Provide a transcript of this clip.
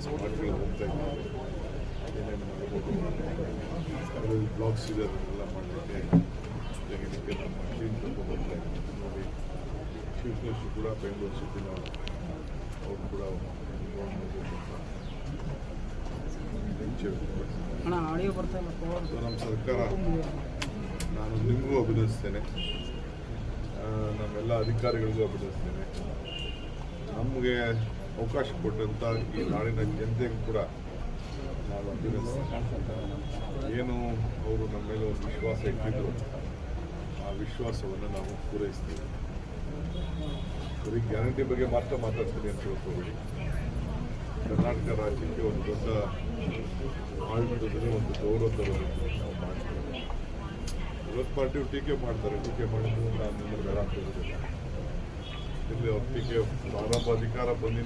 ಸ್ಪಾಟ್ಗಳು ಹೋಗ್ತಾ ಇದ್ದೀವಿ. ಏನೇನು ಮಾಡಬಹುದು ಬ್ಲಾಗ್ಸ್ ಇದೆ ಅದನ್ನೆಲ್ಲ ಮಾಡಲಿಕ್ಕೆ ತೆಗಿಲಿಕ್ಕೆ ನಮ್ಮ ಟೀಮ್ ತಗೊಂಡ್ಬರ್ತಾ ಇದ್ದೀವಿ. ನೋಡಿ ಶಿವಕೃಷ್ಣ ಕೂಡ ಬೆಂಗಳೂರು ಸಿಟಿನ ಅವರು ಕೂಡ ನಮ್ಮ ಸರ್ಕಾರ, ನಾನು ನಿಮಗೂ ಅಭಿನಂದಿಸ್ತೇನೆ, ನಮ್ಮೆಲ್ಲ ಅಧಿಕಾರಿಗಳಿಗೂ ಅಭಿನಂದಿಸ್ತೇನೆ. ನಮಗೆ ಅವಕಾಶ ಕೊಟ್ಟಂಥ ಈ ನಾಡಿನ ಜನತೆಗೂ ಕೂಡ ನಾನು ಅಭಿನಂದಿಸ್ತೇನೆ. ಏನು ಅವರು ನಮ್ಮ ಮೇಲೆ ಒಂದು ವಿಶ್ವಾಸ ಇಟ್ಟಿದ್ರು, ಆ ವಿಶ್ವಾಸವನ್ನು ನಾವು ಪೂರೈಸ್ತೀವಿ. ಬರೀ ಗ್ಯಾರಂಟಿ ಬಗ್ಗೆ ಮಾತ್ರ ಮಾತಾಡ್ತೀನಿ ಅಂತ ತಿಳ್ಕೊಬೇಡಿ. ಕರ್ನಾಟಕ ರಾಜ್ಯಕ್ಕೆ ಒಂದು ದೊಡ್ಡ ಆಡಳಿತದಲ್ಲಿ ಒಂದು ಗೌರವ ತರೋದಕ್ಕೆ ನಾವು ಮಾಡ್ತೀವಿ. ವಿರೋಧ ಪಾರ್ಟಿಯವರು ಟೀಕೆ ಮಾಡ್ತಾರೆ, ಟೀಕೆ ಮಾಡಿದ್ರು ನಾನು ನಿಮ್ಮನ್ನು ಬೇಡ ಅಂತ ಹೇಳೋದಿಲ್ಲ. ಇಲ್ಲಿ ಅವ್ರ ಟೀಕೆ ಪ್ರಾರಂಭ ಅಧಿಕಾರ ಬಂದಿದ್ದು